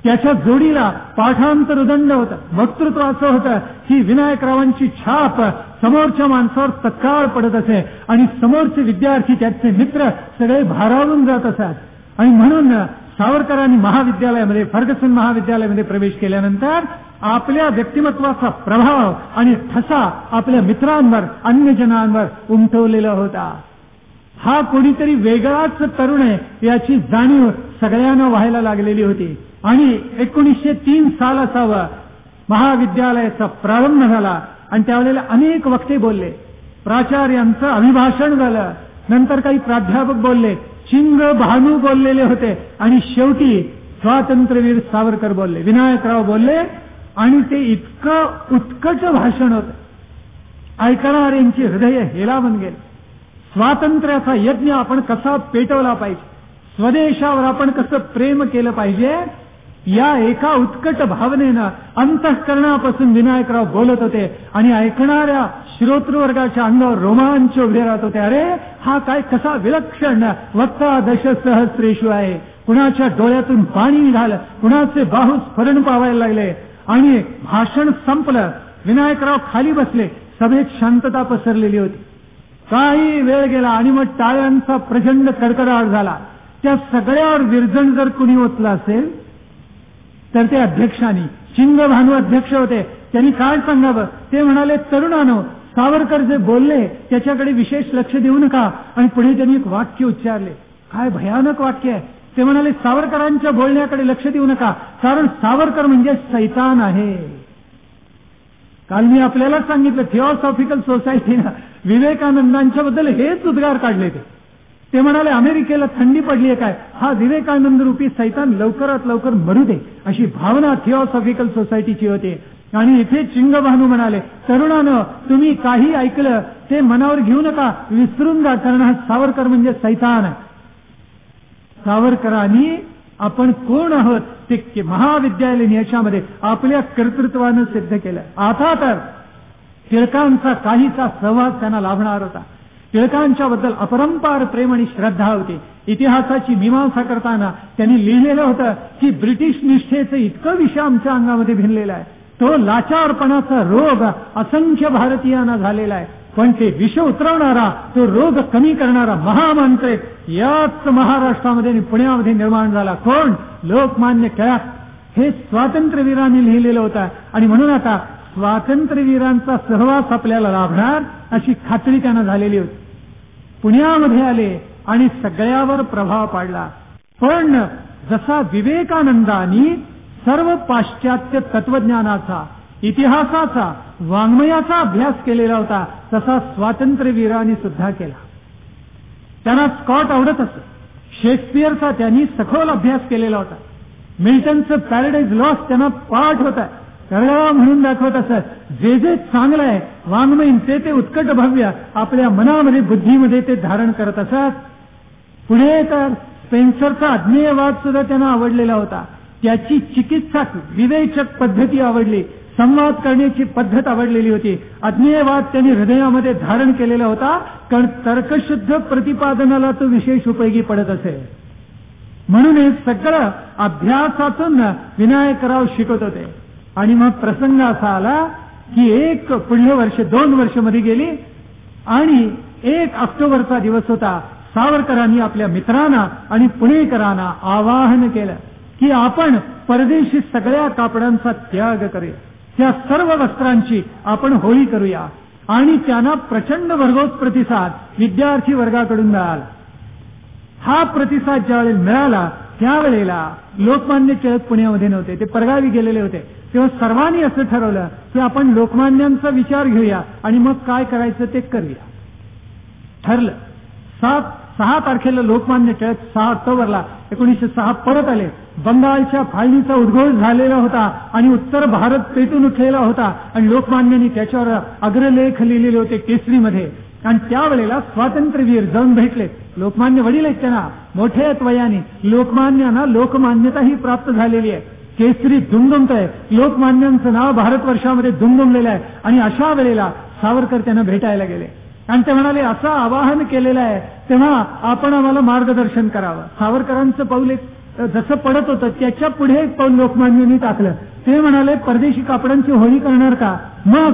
त्याच्या जोडीला पाठांतर उदंड होतं. वक्तृत्व असं होतं की विनायकरावांची छाप समोरच्या माणसावर तत्काळ पडत असे आणि समोरचे विद्यार्थी त्याचे मित्र सगळे भारावून जात असत. आणि म्हणून सावरकरांनी महाविद्यालयामध्ये फर्गसन महाविद्यालयामध्ये प्रवेश केल्यानंतर आपल्या व्यक्तिमत्वाचा प्रभाव आणि ठसा आपल्या मित्रांवर अन्यजनांवर उमटवलेला होता. हा कोणीतरी वेगळाच तरुण आहे याची जाणीव सगळ्यांना व्हायला लागलेली होती. आणि 1903 साल असावं महाविद्यालयाचा प्रारंभ झाला आणि त्यावेळेला अनेक वक्ते बोलले. प्राचार्यांचं अभिभाषण झालं, नंतर काही प्राध्यापक बोलले, चिंग भानू बोललेले होते आणि शेवटी स्वातंत्र्यवीर सावरकर बोलले, विनायकराव बोलले. आणि ते इतकं उत्कट भाषण होतं, ऐकणाऱ्यांची हृदय हेलावून गेले. स्वातंत्र्याचा यज्ञ आपण कसा पेटवला पाहिजे, स्वदेशावर आपण कसं प्रेम केलं पाहिजे, या एका उत्कट भावनेनं अंतःकरणापासून विनायकराव बोलत होते. आणि ऐकणाऱ्या श्रोतृवर्गाच्या अंगावर रोमांच उभे राहत होते. अरे हा काय कसा विलक्षण वक्ता दशसहस्रेषु आहे. कुणाच्या डोळ्यातून पाणी निघालं, कुणाचे बाहू स्फरण पावायला लागले. आणि भाषण संपलं, विनायकराव खाली बसले. सभेत शांतता पसरलेली होती. काही वेळ गेला आणि मग टाळ्यांचा प्रचंड कडकडाट झाला. त्या सगळ्यावर विरजण जर कुणी ओतलं असेल तर ते अध्यक्षांनी, चिंग भानू अध्यक्ष होते, त्यांनी काय सांगावं. ते म्हणाले, तरुणानो, सावरकर जे बोलले त्याच्याकडे विशेष लक्ष देऊ नका. आणि पुढे त्यांनी एक वाक्य उच्चारले, काय भयानक वाक्य आहे. ते म्हणाले, सावरकरांच्या बोलण्याकडे लक्ष देऊ नका, कारण सावरकर म्हणजे सैतान आहे. काल मी आपल्याला सांगितलं थिओसॉफिकल सोसायटीनं विवेकानंदांच्या बद्दल हेच उद्गार काढले. ते म्हणाले, अमेरिकेला थंडी पडली आहे काय, हा विवेकानंद रूपी सैतान लवकरात लवकर मरू दे, अशी भावना थिओसॉफिकल सोसायटीची होती. आणि इथे चिंगभानू म्हणाले, तरुणानं, तुम्ही काही ऐकलं ते मनावर घेऊ नका, विसरून जा, कारण हा सावरकर म्हणजे सैतान आहे. सावरकरांनी आपण कोण आहोत ते महाविद्यालयीन याच्यामध्ये आपल्या कर्तृत्वानं सिद्ध केलं. आता तर टिळकांचा काहीसा सहवास त्यांना लाभणार होता. टिळकांच्या बद्दल अपरंपार प्रेम आणि श्रद्धा होती. इतिहासाची मीमांसा करताना त्यांनी लिहिलेलं होतं की ब्रिटिश निष्ठेचं इतकं विष आमच्या अंगामध्ये भिनलेला आहे, तो लाचारपणाचा रोग असंख्य भारतीयांना झालेला आहे, पण ते विष उतरवणारा, तो रोग कमी करणारा महामंत्र याच महाराष्ट्रामध्ये आणि पुण्यामध्ये निर्माण झाला. कोण? लोकमान्य टिळक. हे स्वातंत्र्यवीरांनी लिहिलेलं होतं. आणि म्हणून आता स्वातंत्र्यवीरांचा सहवास आपल्याला लाभणार अशी खात्री त्यांना झालेली होती. पुण्यामध्ये आले आणि सगळ्यावर प्रभाव पाडला. पण जसा विवेकानंदांनी सर्व पाश्चात्य तत्वज्ञानाचा, इतिहासाचा, वाङ्मयाचा अभ्यास केलेला होता, तसा स्वातंत्र्यवीरांनी सुद्धा केला. त्यांना स्कॉट आवडत असत. शेक्सपियरचा त्यांनी सखोल अभ्यास केलेला होता. मिल्टनचं पॅराडाइज लॉस्ट त्यांना पाठ होता, कळला म्हणून दाखवत असत. जे जे चांगलं आहे वाङ्मयीन ते उत्कट भव्य आपल्या मनामध्ये, बुद्धीमध्ये ते धारण करत असत. पुढे तर स्पेन्सरचा अज्ञेयवाद सुद्धा त्यांना आवडलेला होता. त्याची चिकित्सक विवेचक पद्धती आवडली, संवाद करण्याची पद्धत आवडलेली होती. अज्ञेयवाद त्यांनी हृदयामध्ये धारण केलेला होता, कारण तर्कशुद्ध प्रतिपादनाला तो विशेष उपयोगी पडत असे. म्हणून हे सगळं अभ्यासातून विनायकराव शिकत होते. आणि मग प्रसंग असा आला की एक पुढले वर्ष 2 वर्ष मध्ये गेली आणि 1 ऑक्टोबरचा दिवस होता. सावरकरांनी आपल्या मित्रांना आणि पुणेकरांना आवाहन केलं की आपण परदेशी सगळ्या कापडांचा त्याग करूया, त्या सर्व वस्त्रांची आपण होळी करूया. आणि त्यांना प्रचंड भरघोस प्रतिसाद विद्यार्थी वर्गाकडून मिळाला. हा प्रतिसाद ज्यावेळी मिळाला त्यावेळेला लोकमान्य टिळक पुण्यामध्ये नव्हते, ते परगावी गेलेले होते. तेव्हा सर्वांनी असं ठरवलं की आपण लोकमान्यांचा विचार घेऊया आणि मग काय करायचं ते करूया. ठरलं. 6 तारखेला लोकमान्य टिळक 6 ऑक्टोबरला 1906 परत आले. बंगालच्या फाळणीचा उद्घोष झालेला होता आणि उत्तर भारत पेटून उठलेला होता आणि लोकमान्यांनी त्याच्यावर अग्रलेख लिहिलेले होते केसरीमध्ये. आणि त्यावेळेला स्वातंत्र्यवीर जाऊन भेटले. लोकमान्य वडील आहेत, त्यांना मोठे आहेत वयाने. लोकमान्यांना लोकमान्यताही प्राप्त झालेली आहे. केसरी दुमदुमतंय. लोकमान्यांचं नाव भारतवर्षामध्ये दुमदुमलेलं आहे. आणि अशा वेळेला सावरकर त्यांना भेटायला गेले आणि ते म्हणाले, असं आवाहन केलेलं आहे तेव्हा आपण आम्हाला मार्गदर्शन करावं. सावरकरांचं पाऊल एक जसं पडत होतं त्याच्या पुढे एक पाऊल लोकमान्यांनी टाकलं. ते म्हणाले, परदेशी कापडांची होळी करणार का? मग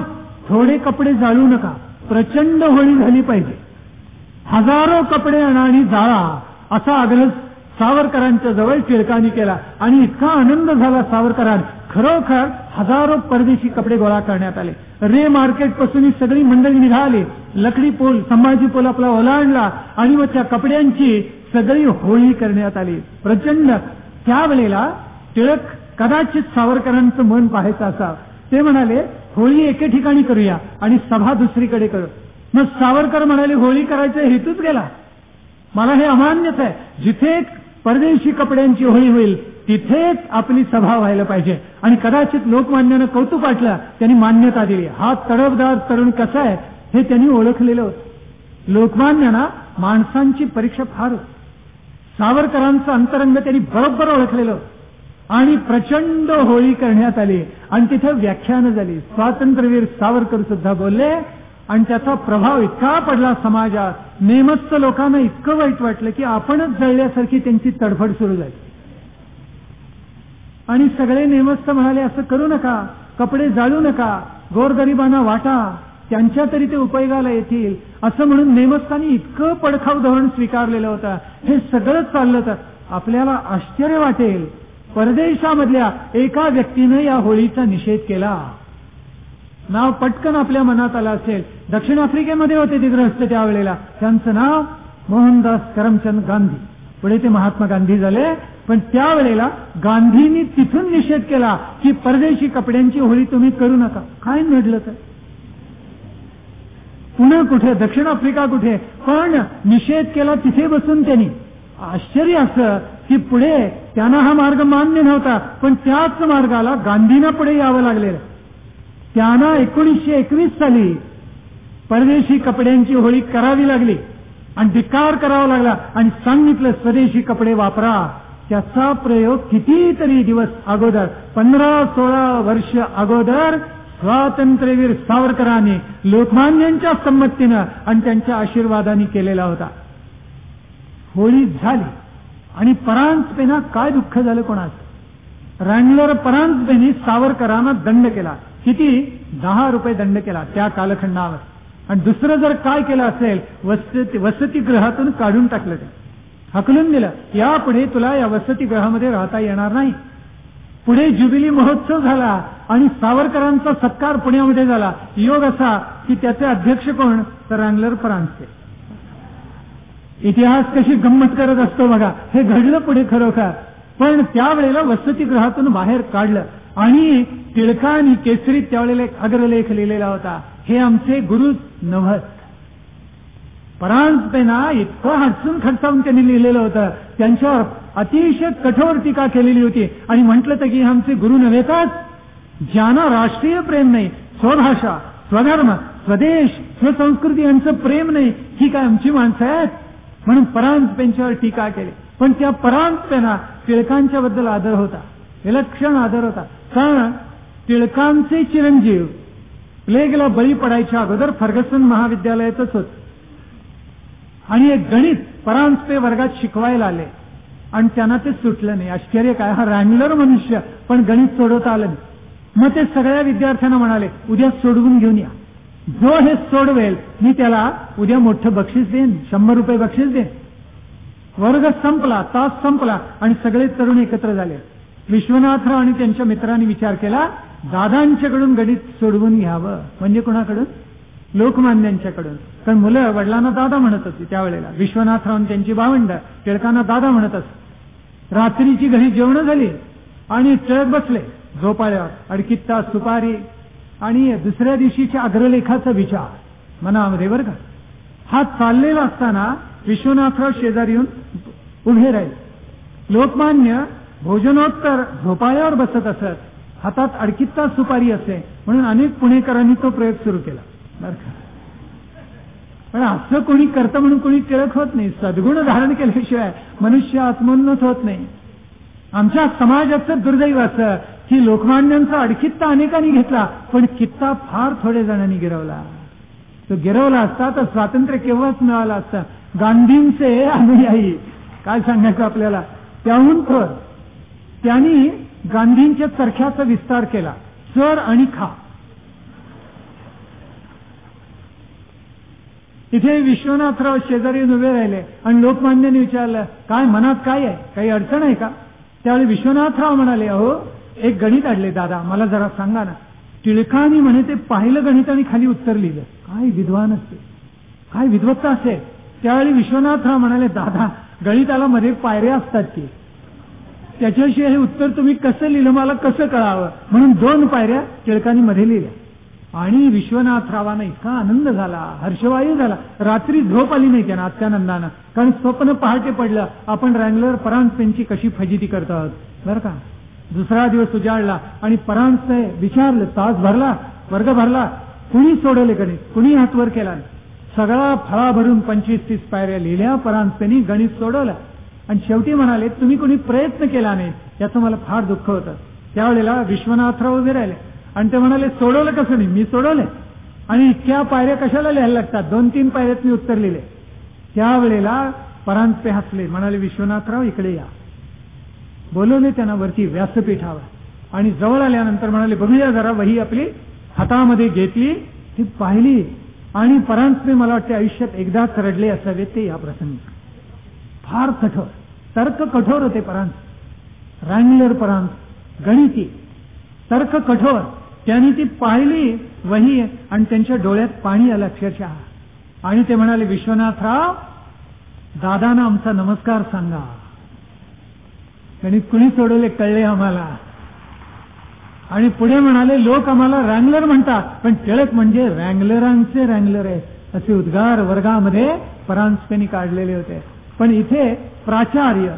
थोडे कपडे जाळू नका, प्रचंड होळी झाली पाहिजे. हजारो कपडे आणा आणि जाळा, असा आग्रह सावरकरांच्या जवळ टिळकांनी केला. आणि इतका आनंद झाला सावरकरांना. खरोखर हजारो परदेशी कपडे गोळा करण्यात आले. रे मार्केट पासून ही सगळी मंडळी निघाली. लकडी पूल, संभाजी पूल आपला ओलांडला आणि मग त्या कपड्यांची सगळी होळी करण्यात आली. प्रचंड. त्यावेळेला टिळक कदाचित सावरकरांचं मन पाहायचं असावं. ते म्हणाले, होळी एके ठिकाणी करूया आणि सभा दुसरीकडे करू. मग सावरकर म्हणाले, होळी करायचा हेतूच गेला. मला हे अमान्यच आहे. जिथे परदेशी कपड्यांची होळी होईल तिथेच आपली सभा व्हायला पाहिजे. आणि कदाचित लोकमान्यानं कौतुक वाटलं, त्यांनी मान्यता दिली. हा तडफदार तरुण कसा आहे हे त्यांनी ओळखलेलं होतं. लोकमान्यांना माणसांची परीक्षा फार होती. सावरकरांचं अंतरंग त्यांनी बरोबर ओळखलेलं होतं आणि प्रचंड होळी करण्यात आली आणि तिथे व्याख्यानं झाली. स्वातंत्र्यवीर सावरकर सुद्धा बोलले आणि त्याचा प्रभाव इतका पडला समाजात. नेमस्त लोकांना इतकं वाईट वाटलं की आपणच जळल्यासारखी त्यांची तडफड सुरू झाली. आणि सगळे नेमस्त म्हणाले, असं करू नका, कपडे जाळू नका, गोरगरिबांना वाटा, त्यांच्या तरी ते उपयोगाला येतील, असं म्हणून नेमस्तांनी इतकं पडखाव धोरण स्वीकारलेलं होतं. हे सगळं चाललं तर आपल्याला आश्चर्य वाटेल, परदेशामधल्या एका व्यक्तीनं या होळीचा निषेध केला. नाव पटकन आपल्या मनात आलं असेल. दक्षिण आफ्रिकेमध्ये होते ते गृहस्थ त्यावेळेला. त्यांचं नाव मोहनदास करमचंद गांधी. पुढे ते महात्मा गांधी झाले. पण त्यावेळेला गांधींनी तिथून निषेध केला की परदेशी कपड्यांची होळी तुम्ही करू नका. काय नडलं तर? पुणे कुठे, दक्षिण आफ्रिका कुठे, पण निषेध केला तिथे बसून त्यांनी. आश्चर्य असं की पुढे त्यांना हा मार्ग मान्य नव्हता, पण त्याच मार्गाला गांधींना पुढे यावं लागलेलं. त्यांना 1921 साली परदेशी कपड्यांची होळी करावी लागली आणि धिक्कार करावा लागला आणि सांगितलं स्वदेशी कपडे वापरा. त्याचा प्रयोग कितीतरी दिवस अगोदर, 15-16 वर्ष अगोदर स्वातंत्र्यवीर सावरकरांनी लोकमान्यांच्या संमतीनं आणि त्यांच्या आशीर्वादाने केलेला होता. होळी झाली आणि परांजपेना काय दुःख झालं कोणाचं. रँगलर परांजपेनी सावरकरांना दंड केला. किती? 10 रुपये दंड केला त्या कालखंडावर. आणि दुसरं जर काय केलं असेल, वसतिगृहातून काढून टाकलं, ते हकलून दिलं. यापुढे तुला या वसतिगृहामध्ये राहता येणार नाही. पुढे ज्युबिली महोत्सव झाला आणि सावरकरांचा सत्कार पुण्यामध्ये झाला. योग असा की त्याचे अध्यक्ष कोण? तर रँगलर परांजपे. इतिहास कशी गंमत करत असतो बघा. हे घडलं पुढे खरोखर. पण त्यावेळेला वसतिगृहातून बाहेर काढलं आणि टिळकांनी केसरीत त्यावेळेला एक अग्रलेख लिहिलेला होता, हे आमचे गुरु नव्हत. परांजपेंना इतकं हसून खडसावून त्यांनी लिहिलेलं होतं. त्यांच्यावर अतिशय कठोर टीका केलेली होती आणि म्हटलं तर की आमचे गुरु नव्हेतच, ज्यांना राष्ट्रीय प्रेम नाही, स्वभाषा, स्वधर्म, स्वदेश, स्वसंस्कृती यांचं प्रेम नाही, ही काय आमची माणसं आहेत. म्हणून परांजपेंच्यावर टीका केली. पण त्या परांजपेंना टिळकांच्या बद्दल आदर होता, विलक्षण आदर होता. कारण टिळकांचे चिरंजीव प्लेगला बळी पडायच्या अगोदर फर्गसन महाविद्यालयातच होत आणि एक गणित परांजपे वर्गात शिकवायला आले आणि त्यांना ते सुटलं नाही. आश्चर्य काय, हा रँगलर मनुष्य, पण गणित सोडवता आलं नाही. मग ते सगळ्या विद्यार्थ्यांना म्हणाले, उद्या सोडवून घेऊन या, जो हे सोडवेल मी त्याला उद्या मोठं बक्षीस देईन, 100 रुपये बक्षीस देईन. वर्ग संपला, तास संपला आणि सगळे तरुण एकत्र झाले. विश्वनाथराव आणि त्यांच्या मित्रांनी विचार केला, दादांच्याकडून गणित सोडवून घ्यावं. म्हणजे कोणाकडून? लोकमान्यांच्याकडून. कारण मुलं वडिलांना दादा म्हणत होती त्यावेळेला. विश्वनाथराव त्यांची भावंड टिळकांना दादा म्हणत असत. रात्रीची घरी जेवण झाली आणि टिळक बसले झोपाळ्यावर, अडकीत तास सुपारी आणि दुसऱ्या दिवशीच्या अग्रलेखाचा विचार मनामध्ये बरं का. हा चाललेला असताना विश्वनाथराव शेजारी येऊन उभे राहिले. लोकमान्य भोजनोत्तर झोपाळ्यावर बसत असत, हातात अडकीत तास सुपारी असे, म्हणून अनेक पुणेकरांनी तो प्रयोग सुरू केला बरं का. पण असं कोणी करतं म्हणून कोणी टिळक होत नाही. सद्गुण धारण केल्याशिवाय मनुष्य आत्मोन्नत होत नाही. आमच्या समाजाचं दुर्दैव असं की लोकमान्यांचा अडकित्ता अनेकांनी घेतला, पण कित्ता फार थोड्या जणांनी गिरवला. तो गिरवला असता तर स्वातंत्र्य केव्हाच मिळालं असतं. गांधींचे अनुयायी काय सांगायचं आपल्याला, त्याहून थोर त्यांनी गांधींच्या चरख्याचा विस्तार केला. चर आणि खा. इथे विश्वनाथराव शेजारी उभे राहिले आणि लोकमान्यांनी विचारलं, काय मनात काय आहे, काही अडचण आहे का? त्यावेळी विश्वनाथराव म्हणाले, अहो एक गणित अडले दादा, मला जरा सांगा ना. टिळकांनी म्हणे ते पाहिलं गणित आणि खाली उत्तर लिहिलं. काय विद्वान असते, काय विद्वत्ता असेल. त्यावेळी विश्वनाथराव म्हणाले, दादा गणिताला मध्ये पायऱ्या असतात की, त्याच्याशिवाय हे उत्तर तुम्ही कसं लिहिलं मला कसं कळावं, म्हणून 2 पायऱ्या टिळकांनी मध्ये लिहिल्या. आणि विश्वनाथरावांना इतका आनंद झाला, हर्षवायू झाला. रात्री झोप आली नाही त्यांना अत्यानंदानं, कारण स्वप्न पहाटे पडलं आपण रँगलर परांजपेंची कशी फजिती करतो आहोत बरं का. दुसरा दिवस उजाडला आणि परांजपे विचारलं, तास भरला, वर्ग भरला, कुणी सोडवले गणित, कुणी हात वर केला. सगळा फळा भरून 25-30 पायऱ्या लिहिल्या. परांजपेंनी गणित सोडवलं आणि शेवटी म्हणाले, तुम्ही कोणी प्रयत्न केला नाही याचं मला फार दुःख होतं. त्यावेळेला विश्वनाथराव उभे राहिले आणि ते म्हणाले, सोडवलं कसं नाही, मी सोडवले आणि इतक्या पायऱ्या कशाला लिहायला लागतात, 2-3 पायऱ्यात मी उत्तर लिहिले. त्यावेळेला परांजपे हसले, म्हणाले, विश्वनाथराव इकडे या. बोलवले त्यांना वरती व्यासपीठावर आणि जवळ आल्यानंतर म्हणाले, बघूया जरा. वही आपली हातामध्ये घेतली, ती पाहिली आणि परांजपे मला वाटते आयुष्यात एकदाच रडले असावे ते या प्रसंगी. फार कठोर, तर्क कठोर होते परांज, रँगलर परांज, गणिती, तर्क कठोर. त्यांनी ती पाहिली वही आणि त्यांच्या डोळ्यात पाणी आलं अक्षरशः. आणि ते म्हणाले, विश्वनाथराव दादांना आमचा नमस्कार सांगा. गणित कुणी सोडवले कळले आम्हाला. आणि पुढे म्हणाले, लोक आम्हाला रँगलर म्हणतात, पण टिळक म्हणजे रँगलरांचे रँगलर आहे, असे उद्गार वर्गामध्ये परांजपेंनी काढलेले होते. पण इथे प्राचार्य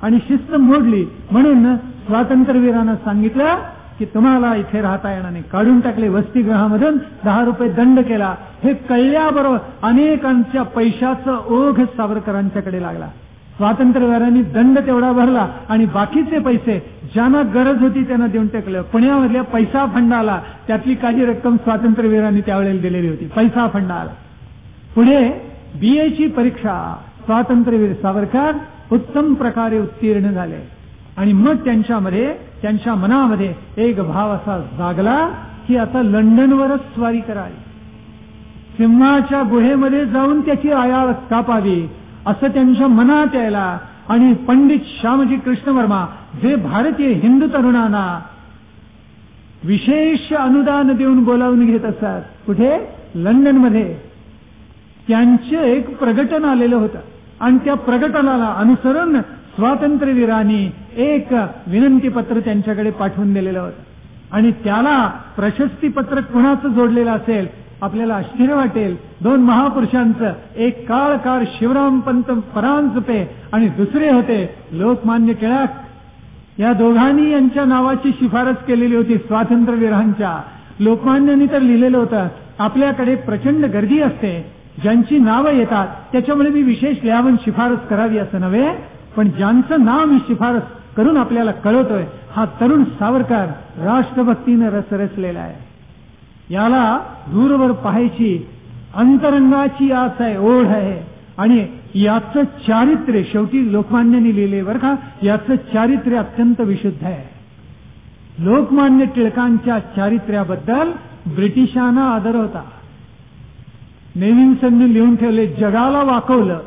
आणि शिस्त मोडली म्हणून स्वातंत्र्यवीरांना सांगितलं की तुम्हाला इथे राहता येणार नाही, काढून टाकले वसतिगृहामधून, 10 रुपये दंड केला. हे कळल्याबरोबर अनेकांच्या पैशाचा ओघ सावरकरांच्याकडे लागला. स्वातंत्र्यवीरांनी दंड तेवढा भरला आणि बाकीचे पैसे ज्यांना गरज होती त्यांना देऊन टाकलं. पुण्यामधल्या पैसा फंडाला त्यातली काही रक्कम स्वातंत्र्यवीरांनी त्यावेळेला दिलेली होती, पैसा फंडाला. पुढे BA ची परीक्षा स्वातंत्र्यवीर सावरकर उत्तम प्रकारे उत्तीर्ण झाले आणि मग त्यांच्या मनामध्ये एक भाव असा जागला की आता लंडनवरच स्वारी करावी, सिंहाच्या गुहेमध्ये जाऊन त्याची आयाळ कापावी असं त्यांच्या मनात यायला. आणि पंडित श्यामजी कृष्ण वर्मा जे भारतीय हिंदू तरुणांना विशेष अनुदान देऊन बोलावून घेत असतात कुठे लंडनमध्ये, त्यांचे एक प्रकटन आलेलं होतं आणि त्या प्रकटनाला अनुसरून स्वातंत्र्यवीरांनी एक विनंती पत्र त्यांच्याकडे पाठवून दिलेलं होतं आणि त्याला प्रशस्तीपत्र कुणाचं जोडलेलं असेल आपल्याला आश्चर्य वाटेल. 2 महापुरुषांचं, एक काळकार शिवरामपंत परांजपे आणि दुसरे होते लोकमान्य टिळक. या दोघांनी यांच्या नावाची शिफारस केलेली होती स्वातंत्र्यवीरांच्या. लोकमान्यांनी तर लिहिलेलं होतं, आपल्याकडे प्रचंड गर्दी असते, ज्यांची नावं येतात त्याच्यामुळे मी विशेष लिहावून शिफारस करावी असं नव्हे, पण ज्यांचं नाव मी शिफारस करून आपल्याला कळवतोय हा तरुण सावरकर राष्ट्रभक्तीनं रसरसलेला आहे. याला दूरवर पाहायची अंतरंगाची आस आहे, ओढ आहे आणि याचं चारित्र्य शेवटी लोकमान्यांनी लिहिले बरं का, याचं चारित्र्य अत्यंत विशुद्ध आहे. लोकमान्य टिळकांच्या चारित्र्याबद्दल ब्रिटिशांना आदर होता. नेव्हिन्सनने लिहून ठेवले, जगाला वाकवलं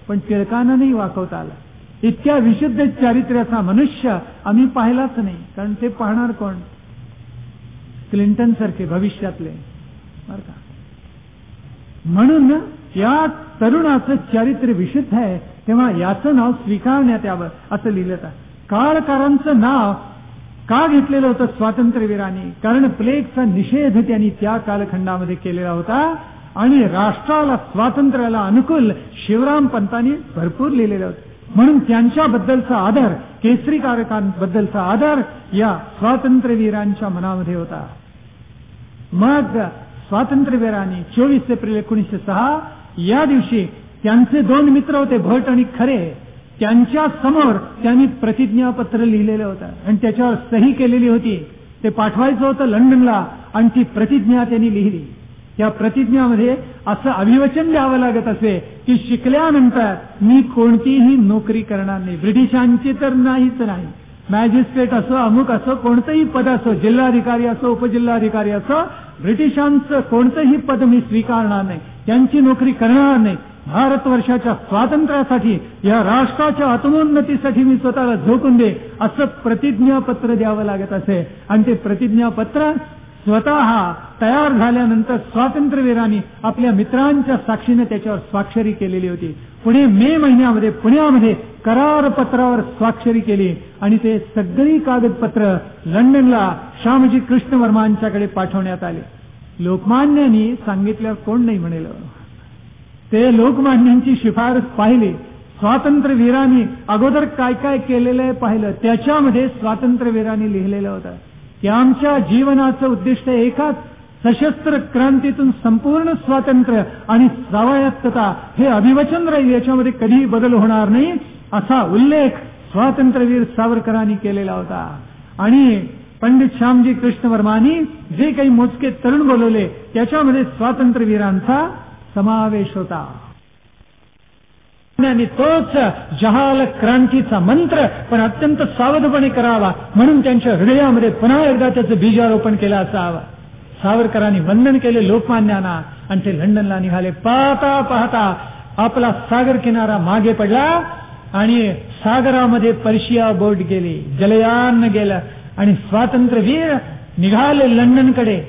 पण टिळकांना नाही वाकवता आलं. इतक्या विशुद्ध चारित्र्याचा मनुष्य आम्ही पाहिलाच नाही, कारण ते पाहणार कोण? क्लिंटन सारखे भविष्यातले बरं का. म्हणून या तरुणाचं चारित्र्य विशुद्ध आहे, तेव्हा याचं नाव स्वीकारण्यात यावं असं लिहिलं. काळकारांचं नाव का घेतलेलं होतं स्वातंत्र्यवीरांनी? कारण प्लेगचा निषेध त्यांनी त्या कालखंडामध्ये केलेला होता आणि राष्ट्राला स्वातंत्र्याला अनुकूल शिवराम पंतांनी भरपूर लिहिलेलं होतं. म्हणून त्यांच्याबद्दलचा आदर, केसरीकारकांबद्दलचा आदर या स्वातंत्र्यवीरांच्या मनामध्ये होता. मग स्वातंत्र्यवीरांनी 24 एप्रिल 1906 या दिवशी त्यांचे 2 मित्र होते, भट आणि खरे, त्यांच्या समोर त्यांनी प्रतिज्ञापत्र लिहिलेलं होतं आणि त्याच्यावर सही केलेली होती. ते पाठवायचं होतं लंडनला आणि ती प्रतिज्ञा त्यांनी लिहिली. त्या प्रतिज्ञामध्ये असं अभिवचन द्यावं लागत असे की शिकल्यानंतर मी कोणतीही नोकरी करणार नाही, ब्रिटिशांची तर नाहीच नाही, मॅजिस्ट्रेट असो, अमुक असो, कोणतंही पद असो, जिल्हाधिकारी असो, उपजिल्हाधिकारी असो, ब्रिटिशांचं कोणतंही पद मी स्वीकारणार नाही, त्यांची नोकरी करणार नाही. भारतवर्षाच्या स्वातंत्र्यासाठी, या राष्ट्राच्या आत्मोन्नतीसाठी मी स्वतःला झोकून दे, असं प्रतिज्ञापत्र द्यावं लागत असे. आणि ते प्रतिज्ञापत्र स्वतः तयार झाल्यानंतर स्वातंत्र्यवीरांनी आपल्या मित्रांच्या साक्षीने त्याच्यावर स्वाक्षरी केलेली होती. पुढे मे महिन्यामध्ये पुण्यामध्ये करारपत्रावर स्वाक्षरी केली आणि ते सगळी कागदपत्र लंडनला श्यामजी कृष्ण वर्मांच्याकडे पाठवण्यात आले. लोकमान्यांनी सांगितल्यावर कोण नाही म्हणेल. ते लोकमान्यांची शिफारस पाहिली, स्वातंत्र्यवीरांनी अगोदर काय काय केलेलं आहे पाहिलं, त्याच्यामध्ये स्वातंत्र्यवीरांनी लिहिलेलं होतं की आमच्या जीवनाचं उद्दिष्ट एकाच, सशस्त्र क्रांतीतून संपूर्ण स्वातंत्र्य आणि स्वायत्तता हे अभिवचन राहील, याच्यामध्ये कधीही बदल होणार नाही, असा उल्लेख स्वातंत्र्यवीर सावरकरांनी केलेला होता. आणि पंडित श्यामजी कृष्ण वर्मांनी जे काही मोजके तरुण बोलवले त्याच्यामध्ये स्वातंत्र्यवीरांचा समावेश होता. आणि तोच जहाल क्रांतीचा मंत्र पण अत्यंत सावधपणे करावा म्हणून त्यांच्या हृदयामध्ये पुन्हा एकदा त्याचं बीजारोपण केलं असावं. सावरकरांनी वंदन केले लोकमान्यांना आणि ते लंडनला निघाले. पाहता पाहता आपला सागर किनारा मागे पडला आणि सागरामध्ये पर्शिया बोट गेली, जलयान गेलं आणि स्वातंत्र्यवीर निघाले लंडनकडे.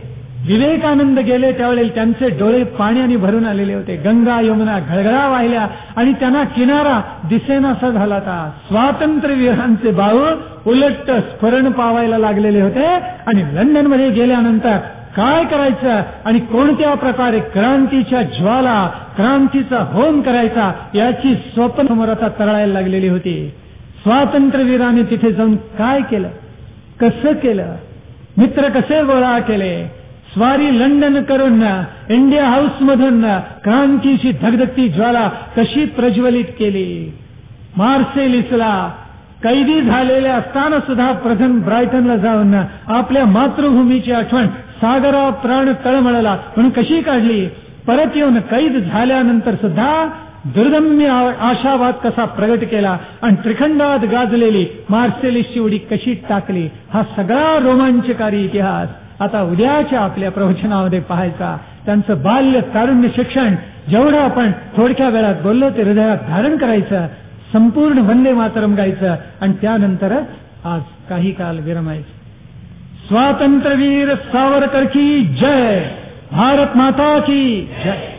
विवेकानंद गेले त्यावेळेला त्यांचे डोळे पाण्याने भरून आलेले होते. गंगा यमुना घळघळा वाहिल्या आणि त्यांना किनारा दिसेनासा झाला होता. स्वातंत्र्यवीरांचे बाहू उलट स्फुरण पावायला लागलेले होते आणि लंडनमध्ये गेल्यानंतर काय करायचं आणि कोणत्या प्रकारे क्रांतीच्या ज्वाला, क्रांतीचा होम करायचा याची स्वप्न समोर आता तरळायला लागलेली होती. स्वातंत्र्यवीरांनी तिथे जाऊन काय केलं, कसं केलं, मित्र कसे गोळा केले, स्वारी लंडन करून इंडिया हाऊस मधून क्रांतीची धगधगती ज्वाला कशी प्रज्वलित केली. मार्सेलिसला कैदी झालेले असताना सुद्धा प्रथम ब्रायटनला जाऊन आपल्या मातृभूमीची आठवण सागरा प्राण तळमळला म्हणून कशी काढली. परत येऊन कैद झाल्यानंतर सुद्धा दुर्दम्य आशावाद कसा प्रगट केला आणि त्रिखंडात गाजलेली मार्सेलिसची उडी कशी टाकली. हा सगळा रोमांचकारी इतिहास आता उद्याच्या आपल्या प्रवचनामध्ये पाहायचा. त्यांचं बाल्य तारुण्य शिक्षण जेवढं आपण थोडक्या वेळात बोललो ते हृदयात धारण करायचं, संपूर्ण वंदे मातरम गायचं आणि त्यानंतरच आज काही काल विरमायचं. स्वातंत्र्यवीर सावरकर की जय, भारत माता की जय.